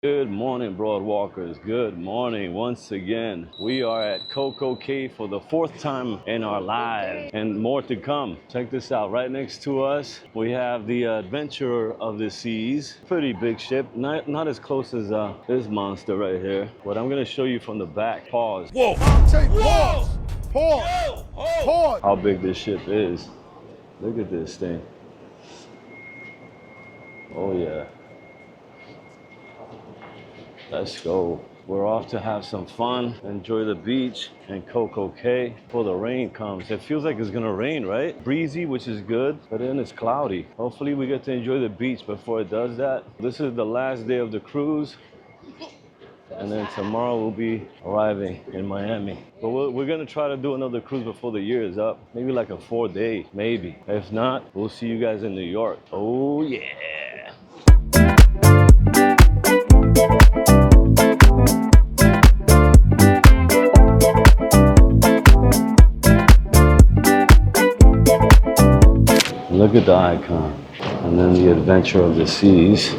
Good morning, Broadwalkers. Good morning once again. We are at CocoCay for the fourth time in our lives and more to come. Check this out. Right next to us, we have the Adventurer of the Seas. Pretty big ship. Not as close as this monster right here, but I'm gonna show you from the back. Pause. Whoa! Say pause! Pause! Pause! How big this ship is. Look at this thing. Oh yeah. Let's go. We're off to have some fun, enjoy the beach and CocoCay before the rain comes. It feels like it's gonna rain, right? Breezy, which is good, but then it's cloudy. Hopefully we get to enjoy the beach before it does that. This is the last day of the cruise. And then tomorrow we'll be arriving in Miami. But we're gonna try to do another cruise before the year is up. Maybe like a 4-day, maybe. If not, we'll see you guys in New York. Oh yeah. Look at the icon. And then the Adventure of the Seas.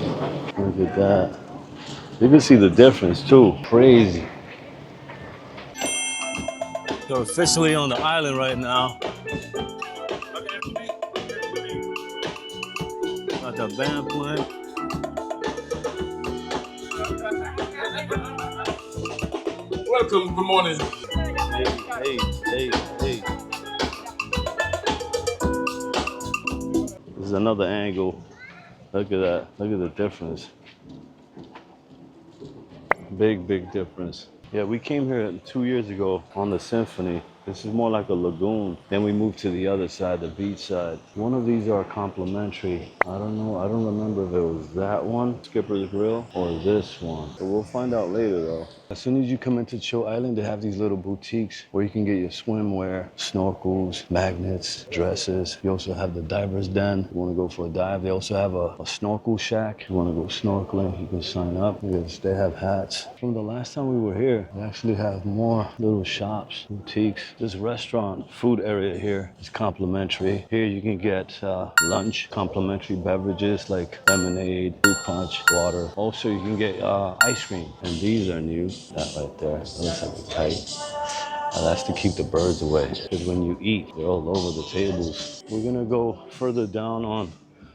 Look at that. You can see the difference too. Crazy. We're officially on the island right now. Got the band playing. Welcome, good morning. Hey. This is another angle. Look at that. Look at the difference. Big difference. Yeah, we came here 2 years ago on the Symphony. This is more like a lagoon. Then we moved to the other side, the beach side. One of these are complimentary. I don't know. I don't remember if it was that one, Skipper's Grill, or this one. But we'll find out later though. As soon as you come into Chill Island, they have these little boutiques where you can get your swimwear, snorkels, magnets, dresses. You also have the diver's den. You want to go for a dive. They also have a snorkel shack. You want to go snorkeling, you can sign up because they have hats. From the last time we were here, they actually have more little shops, boutiques. This restaurant food area here is complimentary. Here you can get lunch, complimentary beverages like lemonade, fruit punch, water. Also you can get ice cream, and these are new. That right there, that looks like a kite. That's to keep the birds away, because when you eat, they're all over the tables. We're gonna go further down on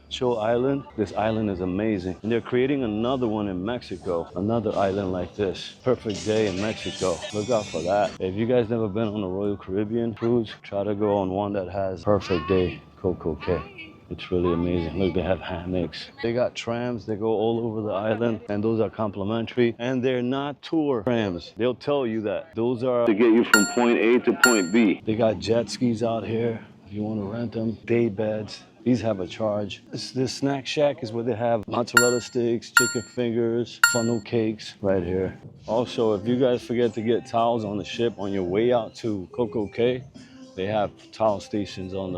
Chill Island. This island is amazing. And they're creating another one in Mexico, another island like this. Perfect day in Mexico. Look out for that. If you guys never been on a Royal Caribbean cruise, try to go on one that has perfect day, CocoCay. It's really amazing. Look, they have hammocks. They got trams that go all over the island, and those are complimentary. And they're not tour trams. They'll tell you that. Those are to get you from point A to point B. They got jet skis out here if you want to rent them. Day beds. These have a charge. This snack shack is where they have mozzarella sticks, chicken fingers, funnel cakes right here. Also, if you guys forget to get towels on the ship on your way out to CocoCay, they have towel stations on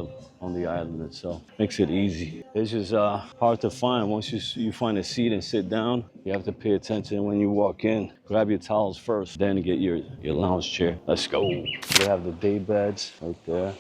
the island itself. Makes it easy. It's just hard to find. Once you find a seat and sit down, you have to pay attention when you walk in. Grab your towels first, then get your lounge chair. Let's go. They have the day beds right there.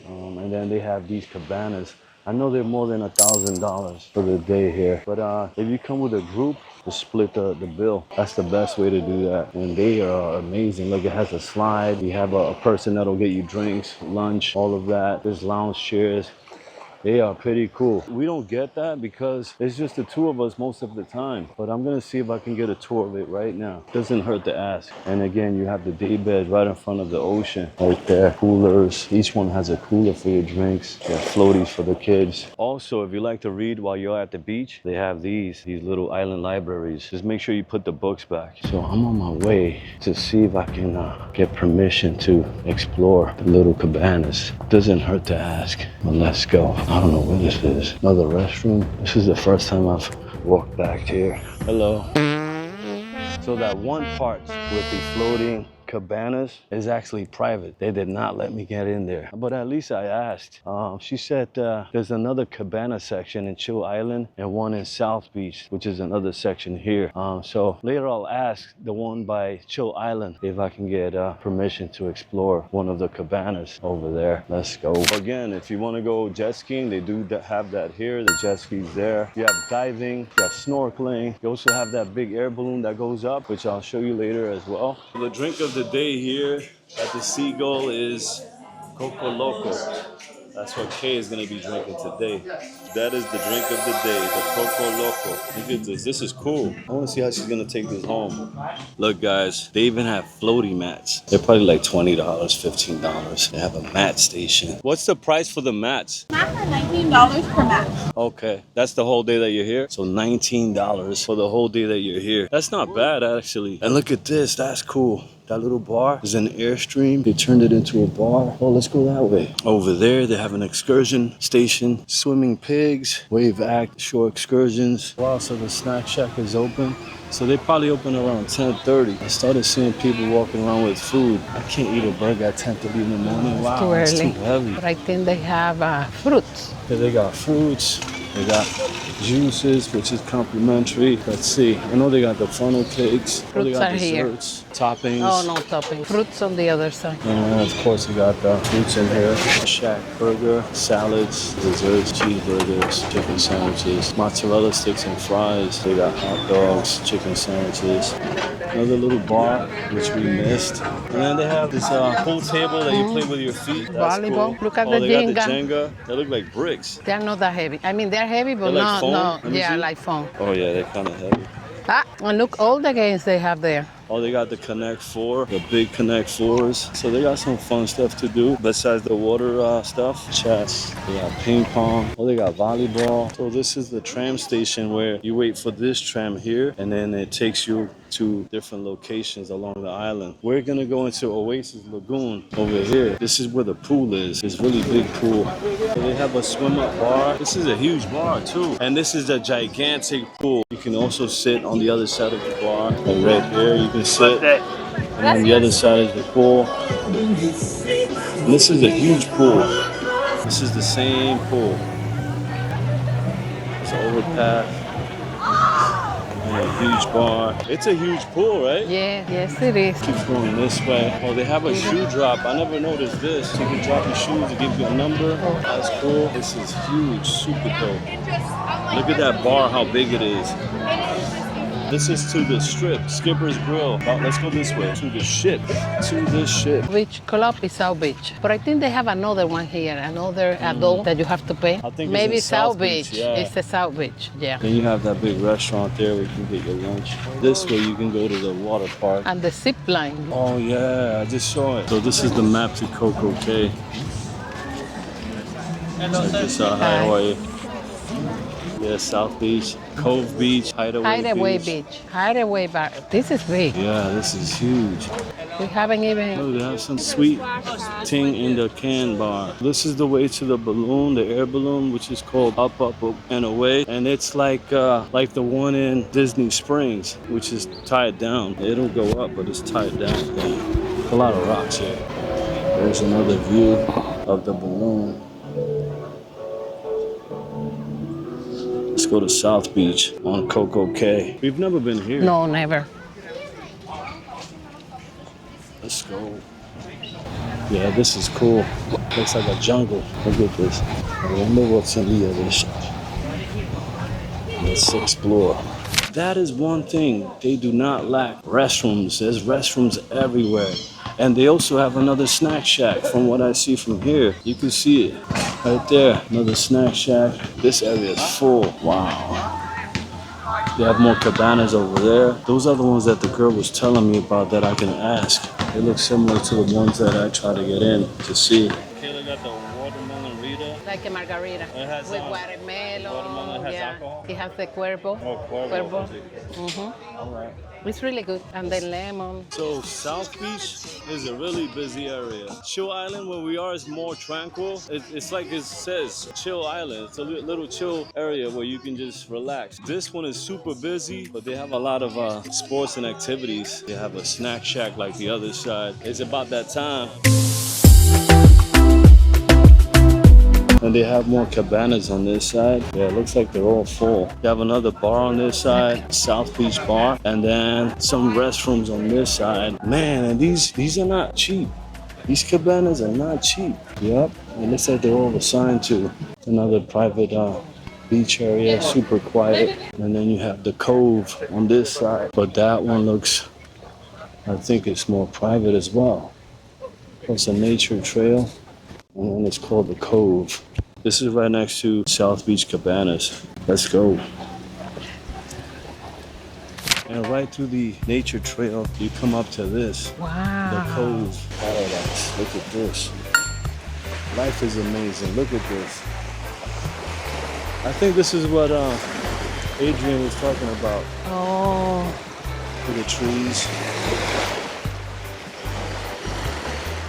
And then they have these cabanas. I know they're more than $1,000 for the day here. But if you come with a group, to split the bill. That's the best way to do that. And they are amazing. Look, it has a slide. You have a person that'll get you drinks, lunch, all of that. There's lounge chairs. They are pretty cool. We don't get that because it's just the two of us most of the time. But I'm gonna see if I can get a tour of it right now. Doesn't hurt to ask. And again, you have the day bed right in front of the ocean. Right there, coolers. Each one has a cooler for your drinks. They have floaties for the kids. Also, if you like to read while you're at the beach, they have these little island libraries. Just make sure you put the books back. So I'm on my way to see if I can get permission to explore the little cabanas. Doesn't hurt to ask, but let's go. I don't know what this is. Another restroom. This is the first time I've walked back here. Hello. So that one part with the floating cabanas is actually private. They did not let me get in there, but at least I asked. She said there's another cabana section in Chill Island and one in South Beach, which is another section here. So later I'll ask the one by Chill Island if I can get permission to explore one of the cabanas over there. Let's go. Again, if you want to go jet skiing, they do have that here. The jet skis there. You have diving, you have snorkeling. You also have that big air balloon that goes up, which I'll show you later as well. The drink of the day here at the Seagull is Coco Loco. That's what Kay is gonna be drinking today. That is the drink of the day, the Coco Loco. Look at this, this is cool. I wanna see how she's gonna take this home. Look guys, they even have floaty mats. They're probably like $20, $15. They have a mat station. What's the price for the mats? Mats are $19 per mat. Okay, that's the whole day that you're here? So $19 for the whole day that you're here. That's not bad actually. And look at this, that's cool. That little bar is an Airstream. They turned it into a bar. Oh, let's go that way. Over there, they have an excursion station, swimming pigs, wave act, shore excursions. Wow, so the snack shack is open. So they probably open around 10:30. I started seeing people walking around with food. I can't eat a burger at 10:30 in the morning. Wow, too it's early. too heavy. But I think they have fruits. Okay, they got fruits. They got juices, which is complimentary. Let's see. I know they got the funnel cakes. Oh, they Fruits got are here. desserts, toppings. Oh, no topping. Fruits on the other side. And of course, you got the fruits in here. Shack burger, salads, desserts, cheeseburgers, chicken sandwiches, mozzarella sticks and fries. They got hot dogs, chicken sandwiches. Another little bar, which we missed. And then they have this pool table that you play with your feet. That's Volleyball. cool. Look at oh, the they Jenga. got the Jenga. They look like bricks. They're not that heavy. I mean, they're heavy, but They're like foam? no. Let me Yeah, see. like foam. Oh yeah, they're kind of heavy. Ah, and look, all the games they have there. Oh, they got the Connect Four, the big Connect Fours. So they got some fun stuff to do besides the water stuff. Chess, they got ping pong. Oh, they got volleyball. So this is the tram station where you wait for this tram here, and then it takes you to different locations along the island. We're gonna go into Oasis Lagoon over here. This is where the pool is. It's really big pool. So they have a swim up bar. This is a huge bar too. And this is a gigantic pool. You can also sit on the other side of the bar. And right here you can sit. And on the other side is the pool. And this is a huge pool. This is the same pool. It's an overpass. And a huge bar. It's a huge pool, right? Yeah, yes it is. Keeps going this way. Oh, they have a shoe drop. I never noticed this. You can drop your shoes to give you a number. That's cool. This is huge, super dope. Look at that bar, how big it is. This is to the strip, Skipper's Grill. Oh, let's go this way, to the ship, to the ship. Beach club is South Beach. But I think they have another one here, another adult that you have to pay. I think it's Maybe in South South Beach, Beach. yeah. It's the South Beach, yeah. Then you have that big restaurant there where you can get your lunch. This way you can go to the water park. And the zip line. Oh yeah, I just saw it. So this is the map to CocoCay. Check this out, hi, how are you? Yeah, South Beach, Cove Beach, Hideaway Beach. Hideaway Bar. This is big. Yeah, this is huge. We haven't even... Oh, they have some sweet thing in the can bar. This is the way to the balloon, the air balloon, which is called Up, Up, and Away. And it's like the one in Disney Springs, which is tied down. It'll go up, but it's tied down. A lot of rocks here. There's another view of the balloon. Let's go to South Beach on CocoCay. We've never been here. No, never. Let's go. Yeah, this is cool. Looks like a jungle. Look at this. I wonder what's in the other side. Let's explore. That is one thing. They do not lack restrooms. There's restrooms everywhere. And they also have another snack shack from what I see from here. You can see it right there. Another snack shack. This area is full. Wow. They have more cabanas over there. Those are the ones that the girl was telling me about that I can ask. They look similar to the ones that I try to get in to see. Kayla got the watermelon Rita. Like a margarita It has with watermelon. Watermelon Yeah, it has the cuervo. Oh, Cuervo. Mm-hmm. All right. It's really good. And the lemon. So South Beach is a really busy area. Chill Island, where we are, is more tranquil. It's like it says, Chill Island. It's a little chill area where you can just relax. This one is super busy, but they have a lot of sports and activities. They have a snack shack like the other side. It's about that time. And they have more cabanas on this side. Yeah, it looks like they're all full. They have another bar on this side, South Beach Bar, and then some restrooms on this side. Man, and these are not cheap. These cabanas are not cheap. Yep, it looks like they're all assigned to another private beach area, super quiet. And then you have the Cove on this side, but that one looks, I think it's more private as well. It's a nature trail, and then it's called the Cove. This is right next to South Beach Cabanas. Let's go. And right through the nature trail, you come up to this. Wow. The Cove Paradise. Look at this. Life is amazing. Look at this. I think this is what Adrian was talking about. Oh. For the trees.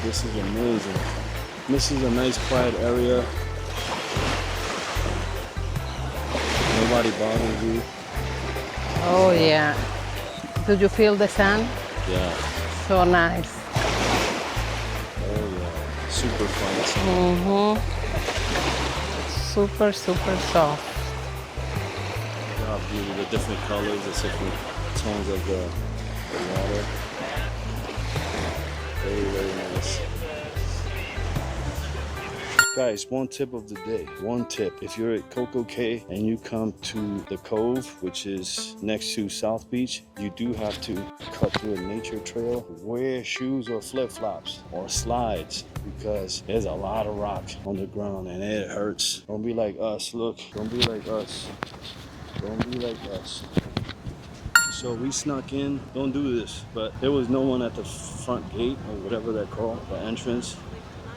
This is amazing. This is a nice quiet area. Nobody bothers you. Oh, yeah. Do you feel the sun? Yeah. So nice. Oh yeah. Super fun. Mm-hmm. Super, super soft. Look how beautiful. The different colors, the different tones of the water. Very, very nice. Guys, one tip of the day. One tip. If you're at CocoCay and you come to the Cove, which is next to South Beach, you do have to cut through a nature trail. Wear shoes or flip-flops or slides because there's a lot of rock on the ground and it hurts. Don't be like us. Look, don't be like us. Don't be like us. So we snuck in. Don't do this. But there was no one at the front gate or whatever they're called, the entrance.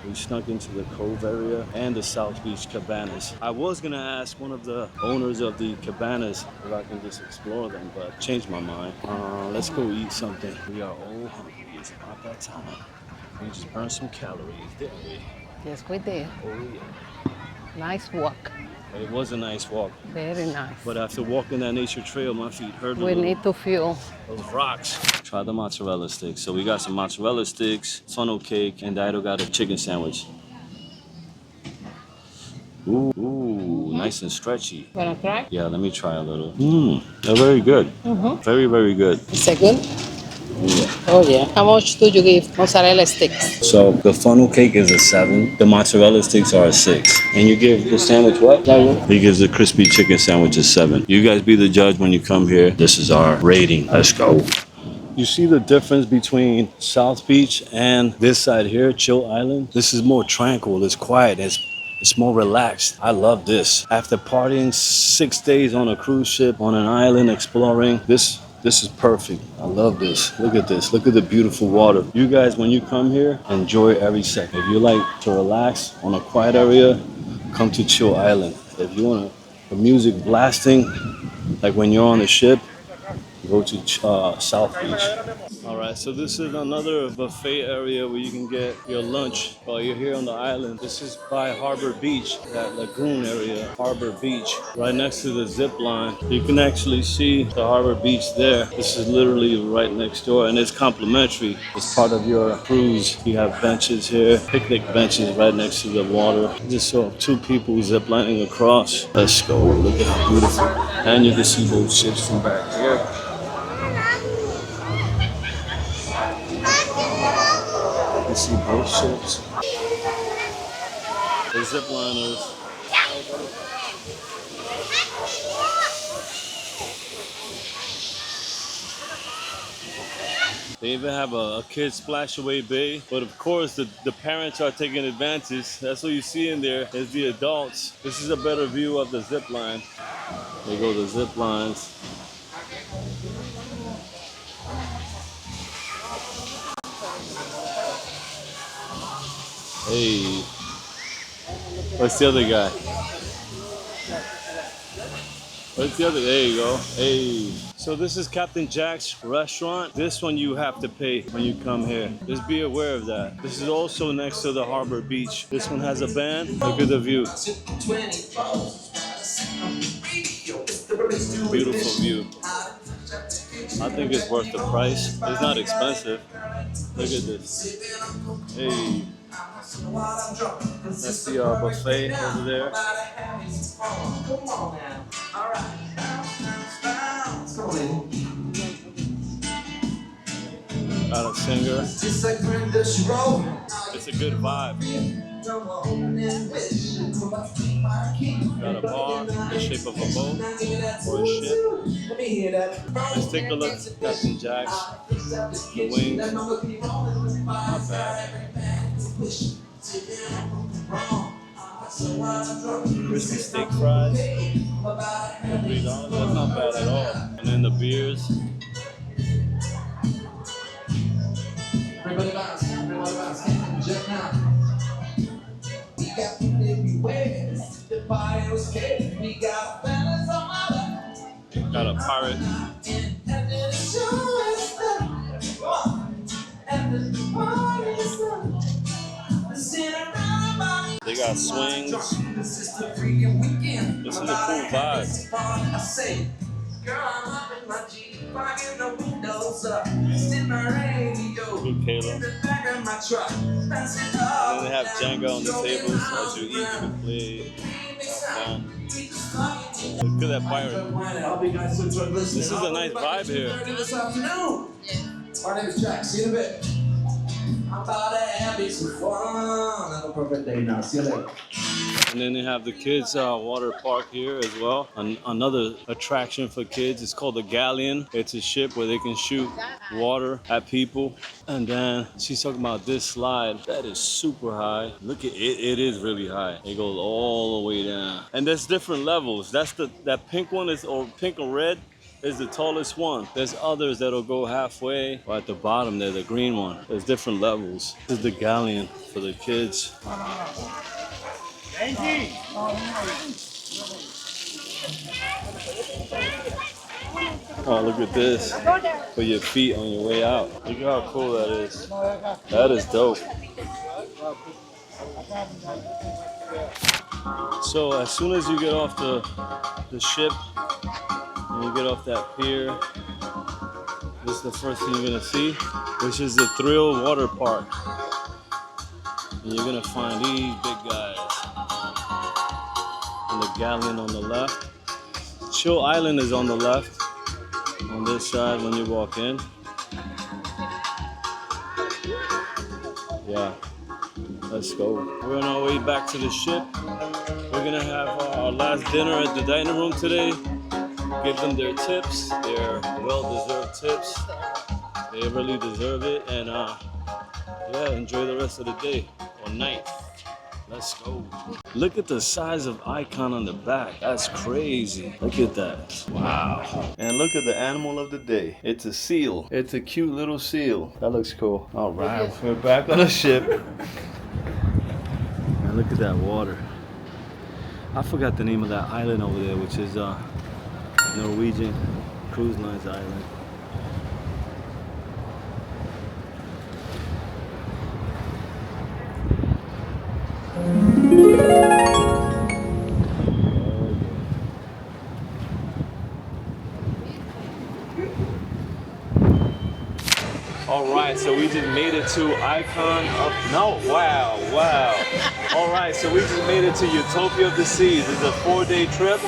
We snuck into the Cove area and the South Beach Cabanas. I was gonna ask one of the owners of the cabanas if I can just explore them, but changed my mind. Let's go eat something. We are all hungry. It's about that time. We just burned some calories, didn't we? Yes, we did. Oh yeah. Nice walk. It was a nice walk. Very nice. But after walking that nature trail, my feet hurt a We little. need to fuel. Those rocks. Try the mozzarella sticks. So we got some mozzarella sticks, funnel cake, and Dido got a chicken sandwich. Ooh, nice and stretchy. Wanna try? Yeah, let me try a little. They're very good. Very, very good. Is it good? Yeah. Oh yeah. How much do you give mozzarella sticks? So the funnel cake is a 7. The mozzarella sticks are a 6. And you give the sandwich what? He gives the crispy chicken sandwich a 7. You guys be the judge when you come here. This is our rating. Let's go. You see the difference between South Beach and this side here, Chill Island? This is more tranquil, it's quiet, it's more relaxed. I love this. After partying 6 days on a cruise ship, on an island exploring, this is perfect. I love this. Look at this. Look at the beautiful water. You guys, when you come here, enjoy every second. If you like to relax on a quiet area, come to Chill Island. If you want the music blasting, like when you're on the ship, go to South Beach. All right, so this is another buffet area where you can get your lunch while you're here on the island. This is by Harbor Beach, that lagoon area, Harbor Beach, right next to the zip line. You can actually see the Harbor Beach there. This is literally right next door, and it's complimentary. It's part of your cruise. You have benches here, picnic benches right next to the water. I just saw 2 people zip lining across. Let's go, look at how beautiful. And you can see both ships from back here. See both ships. The zip liners. They even have a kids splash away bay, but of course the parents are taking advantage. That's what you see in there is the adults. This is a better view of the zip line. There go the zip lines. Hey, what's the other guy? Where's the other? There you go. Hey. So this is Captain Jack's restaurant. This one you have to pay when you come here. Just be aware of that. This is also next to the harbor beach. This one has a band. Look at the view. Beautiful view. I think it's worth the price. It's not expensive. Look at this. Hey. That's the buffet over there. Got a singer. It's a good vibe. Got a bar in the shape of a boat or a ship. Let's take a look at Captain Jack's. The wings. Not bad. Crispy steak fries. $3. That's not bad at all. And then the beers. Everybody bounce, Captain Jack now. We got people everywhere. The party was good. We got fellas on my left. Got a pirate. And then the show is done. Come on. And then the party is done. Sit around by me. They got swings. This is the freaking weekend. This is a cool vibe. I say, girl, I'm up in my Jeep. Rocking the windows up. In my radio. Good Kayla. In the back of my truck. And then they have Jenga on the tables. As you eat, you can play. Look at that pirate. This is a nice vibe here. This afternoon. Our name is Jack. See you in a bit. I'm about to have some fun. Have a perfect day now. See you later. And then they have the kids' water park here as well. Another attraction for kids. It's called the Galleon. It's a ship where they can shoot water at people. And then she's talking about this slide. That is super high. Look at it. It is really high. It goes all the way down. And there's different levels. That pink one is, or pink or red, is the tallest one. There's others that'll go halfway, or at the bottom there, the green one. There's different levels. This is the Galleon for the kids. Oh, look at this. For your feet on your way out. Look at how cool that is. That is dope. So as soon as you get off the ship, and you get off that pier, this is the first thing you're gonna see, which is the Thrill Water Park. And you're gonna find these big guys. And the Galleon on the left. Chill Island is on the left. On this side when you walk in. Yeah, let's go. We're on our way back to the ship. We're gonna have our last dinner at the dining room today. Give them their tips, their well-deserved tips. They really deserve it, and yeah, enjoy the rest of the day or night. Let's go. Look at the size of icon on the back. That's crazy. Look at that. Wow. And look at the animal of the day. It's a seal. It's a cute little seal. That looks cool. All right, we're back on the ship. And look at that water. I forgot the name of that island over there, which is Norwegian Cruise Lines Island. All right, so we just made it to Icon of, no, wow. All right, so we just made it to Utopia of the Seas. It's a 4-day trip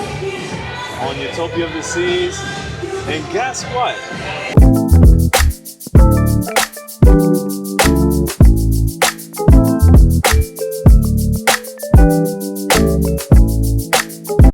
on Utopia of the Seas. And guess what?